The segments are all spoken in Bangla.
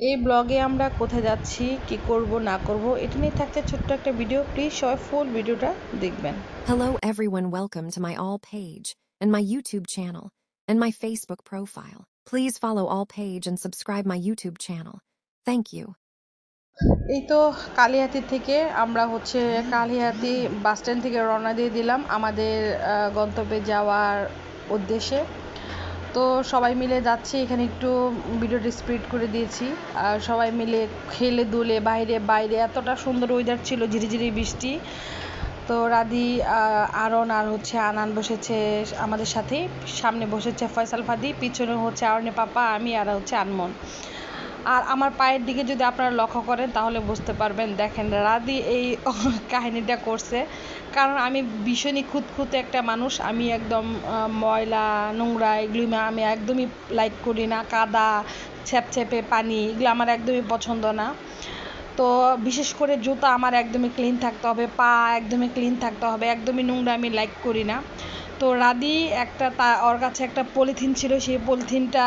এই ব্লগে আমরা কোথায় যাচ্ছি, কি করব না করব এটা নিয়ে থাকছে ছোট্ট একটা ভিডিও। প্লিজ সবাই ফুল ভিডিওটা দেখবেন। Hello everyone, welcome to my all page and my YouTube channel and my Facebook profile. Please follow all page and subscribe my YouTube channel. Thank you. এই তো কালিহাতি থেকে আমরা কালিহাতি বাস স্ট্যান্ড থেকে রওনা দিয়ে দিলাম আমাদের গন্তব্যে যাওয়ার উদ্দেশ্যে। তো সবাই মিলে যাচ্ছি, এখানে একটু ভিডিওটি স্প্রিড করে দিয়েছি। আর সবাই মিলে খেলে দুলে বাইরে বাইরে এতটা সুন্দর ওয়েদার ছিল, ঝিরিঝিরি বৃষ্টি। তো রাদি আরন আর আনান বসেছে আমাদের সাথে, সামনে বসেছে ফয়সাল ফাদি, পিছনে আরনে পাপা, আমি আর আনমন। আর আমার পায়ের দিকে যদি আপনারা লক্ষ্য করেন তাহলে বুঝতে পারবেন। দেখেন রাদি এই কাহিনীটা করছে, কারণ আমি ভীষণই খুঁতখুঁতে একটা মানুষ। আমি একদম ময়লা নোংরা এগুলি আমি একদমই লাইক করি না। কাদা ছ্যাপছ্যাপে পানি এগুলো আমার একদমই পছন্দ না। তো বিশেষ করে জুতা আমার একদমই ক্লিন থাকতে হবে, পা একদমই ক্লিন থাকতে হবে, একদমই নোংরা আমি লাইক করি না। তো রাদি ওর কাছে একটা পলিথিন ছিল, সেই পলিথিনটা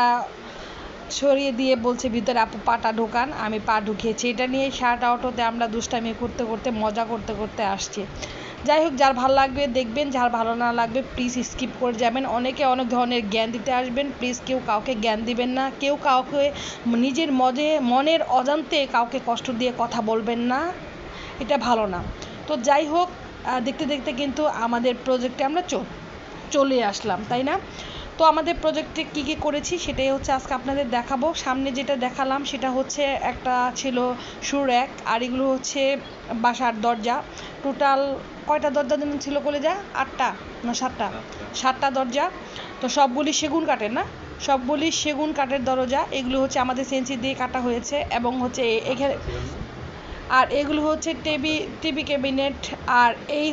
সরিয়ে দিয়ে বলছে ভিতরে আপু পাটা ঢোকান। আমি পা ঢুকিয়েছি। এটা নিয়ে শার্ট আউটোতে আমরা দুষ্টামি করতে করতে মজা করতে করতে আসছি। যাই হোক, যার ভালো লাগবে দেখবেন, যার ভালো না লাগবে প্লিজ স্কিপ করে যাবেন। অনেকে অনেক ধরনের জ্ঞান দিতে আসবেন, প্লিজ কেউ কাউকে জ্ঞান দিবেন না। কেউ কাউকে নিজের মনের অজান্তে কাউকে কষ্ট দিয়ে কথা বলবেন না, এটা ভালো না। তো যাই হোক, দেখতে দেখতে কিন্তু আমাদের প্রজেক্টে আমরা চলে আসলাম, তাই না? তো আমাদের প্রজেক্টে কী কী করেছি সেটাই আজকে আপনাদের দেখাবো। সামনে যেটা দেখালাম সেটা একটা ছিল শু র্যাক, আর এগুলো বাসার দরজা। টোটাল কয়টা দরজা যেন ছিল কলেজা? 8টা না 7টা? 7টা দরজা। তো সবগুলি সেগুন কাঠের, না সবগুলি সেগুন কাঠের দরজা। এগুলো আমাদের সেন্সি দিয়ে কাটা হয়েছে, এবং এখানে আর এগুলো টিভি ক্যাবিনেট। আর এই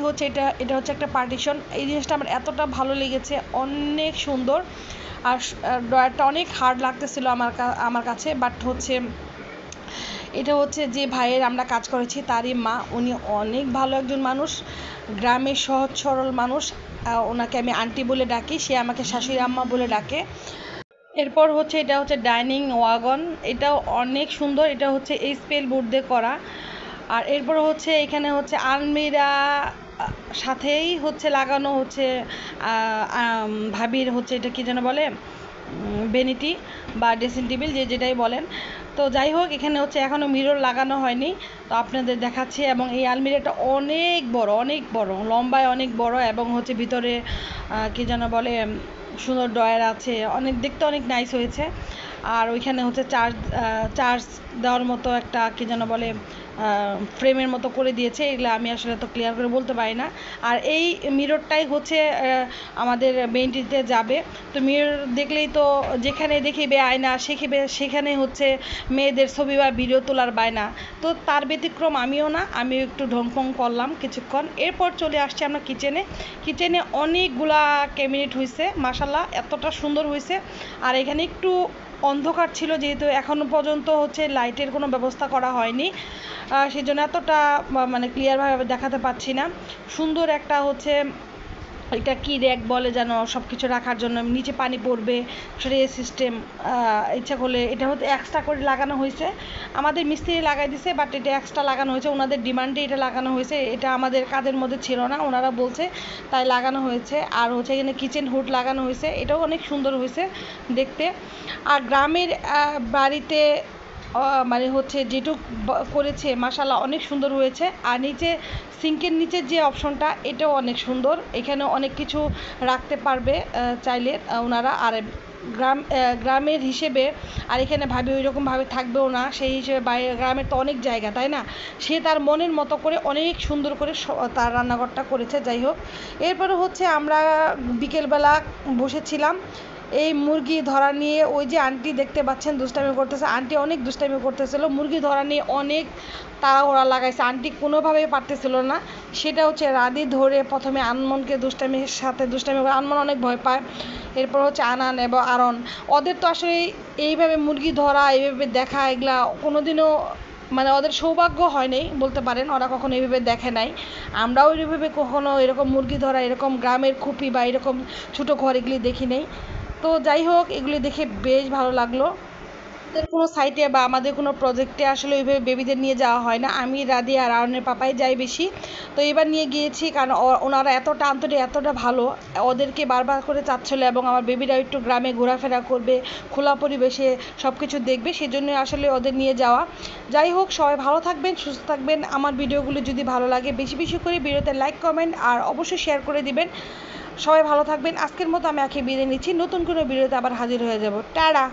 এটা একটা পার্টিশন। এই জিনিসটা আমার এতটা ভালো লেগেছে, অনেক সুন্দর। আর ড্রয়ারটা অনেক হার্ড লাগতেছিল আমার কাছে, বাট এটা যে ভাইয়ের আমরা কাজ করেছি তারই মা, উনি অনেক ভালো একজন মানুষ, গ্রামের সহজ সরল মানুষ। ওনাকে আমি আন্টি বলে ডাকি, সে আমাকে শাশুড়ি আম্মা বলে ডাকে। এরপর এটা ডাইনিং ওয়াগন, এটাও অনেক সুন্দর। এটা এই স্পেল বোর্ড দিয়ে করা। আর এরপর এখানে আলমিরা, সাথেই লাগানো ভাবির এটা কি যেন বলে, ভ্যানিটি বা ড্রেসিং টেবিল, যেটাই বলেন। তো যাই হোক, এখানে এখনও মিরর লাগানো হয়নি, তো আপনাদের দেখাচ্ছি। এবং এই আলমিরাটা অনেক বড়, অনেক বড়, লম্বায় অনেক বড়, এবং ভিতরে কি যেন বলে সুন্দর ড্রয়ার আছে, দেখতে অনেক নাইস হয়েছে। আর ওইখানে চার্জ দেওয়ার মতো একটা কি যেন বলে ফ্রেমের মতো করে দিয়েছে। এগুলো আমি আসলে তো ক্লিয়ার করে বলতে পারি না। আর এই মিররটাই আমাদের বেঞ্চিতে যাবে। তো মিরর দেখলেই তো যেখানে দেখিবে আয়না, সেখানে মেয়েদের ছবি বা ভিডিও তোলার বায়না। তো তার ব্যতিক্রম আমিও না, আমিও একটু ঢংফং করলাম কিছুক্ষণ। এরপর চলে আসছি আমরা কিচেনে অনেকগুলা ক্যাবিনেট হয়েছে, মাশাল্লাহ এতটা সুন্দর হয়েছে। আর এখানে একটু অন্ধকার ছিল, যেহেতু এখনও পর্যন্ত লাইটের কোনো ব্যবস্থা করা হয়নি, সেই জন্য এতটা মানে ক্লিয়ারভাবে দেখাতে পাচ্ছি না। সুন্দর একটা এটা কি র্যাক বলে যেন, সব কিছু রাখার জন্য, নিচে পানি পড়বে সেটা সিস্টেম। ইচ্ছা করলে এটা এক্সট্রা করে লাগানো হয়েছে, আমাদের মিস্ত্রি লাগাই দিছে, বাট এটা এক্সট্রা লাগানো হয়েছে, ওনাদের ডিমান্ডে এটা লাগানো হয়েছে। এটা আমাদের কাজের মধ্যে ছিল না, ওনারা বলছে তাই লাগানো হয়েছে। আর এখানে কিচেন হুড লাগানো হয়েছে, এটাও অনেক সুন্দর হয়েছে দেখতে। আর গ্রামের বাড়িতে মানে যেটুক করেছে মাশাল্লাহ অনেক সুন্দর হয়েছে। আর নিচে সিঙ্কের নিচের যে অপশনটা, এটাও অনেক সুন্দর, এখানে অনেক কিছু রাখতে পারবে চাইলে ওনারা। আর গ্রামের হিসেবে, আর এখানে ভাবি ওই রকমভাবে থাকবেও না, সেই হিসেবে বাইরে গ্রামের তো অনেক জায়গা, তাই না? সে তার মনের মতো করে অনেক সুন্দর করে তার রান্নাঘরটা করেছে। যাই হোক, এরপরে আমরা বিকেলবেলা বসেছিলাম এই মুরগি ধরা নিয়ে। ওই যে আন্টি দেখতে পাচ্ছেন দুষ্টামি করতেছে, আন্টি অনেক দুষ্টামি করতেছিল, মুরগি ধরা নিয়ে অনেক তাড়াহুড়া লাগাইছে, আন্টি কোনোভাবেই পারতেছিল না। সেটা রাদি ধরে প্রথমে আনমনকে দুষ্টামির সাথে দুষ্টামি করে, আনমন অনেক ভয় পায়। এরপর আনান এবং আরন, ওদের তো আসলে এইভাবে মুরগি ধরা, এইভাবে দেখা, এগুলা কোনোদিনও মানে ওদের সৌভাগ্য হয় নাই বলতে পারেন, ওরা কখনো এইভাবে দেখে নাই। আমরাও এইভাবে কখনো এরকম মুরগি ধরা, এরকম গ্রামের খুপি বা এরকম ছোটো ঘর এগুলি দেখি নাই। তো যাই হোক, এগুলি দেখে বেশ ভালো লাগলো। আমাদের কোনো সাইটে বা আমাদের কোনো প্রজেক্টে আসলে ওইভাবে বেবিদের নিয়ে যাওয়া হয় না। আমি, রাদিয়া আর আয়নের পাপাই যাই বেশি। তো এবার নিয়ে গিয়েছি কারণ ওনারা এতটা আন্তরিক, এতটা ভালো, ওদেরকে বারবার করে চাচ্ছিলো এবং আমার বেবিরা একটু গ্রামে ঘোরাফেরা করবে, খোলা পরিবেশে সব কিছু দেখবে, সেজন্য আসলে ওদের নিয়ে যাওয়া। যাই হোক, সবাই ভালো থাকবেন, সুস্থ থাকবেন। আমার ভিডিওগুলো যদি ভালো লাগে বেশি বেশি করে ভিডিওতে লাইক, কমেন্ট আর অবশ্যই শেয়ার করে দিবেন। সবাই ভালো থাকবেন। আজকের মতো আমি বিদায় নিচ্ছি। নতুন কোনো ভিডিওতে আবার হাজির হয়ে যাব। টাটা।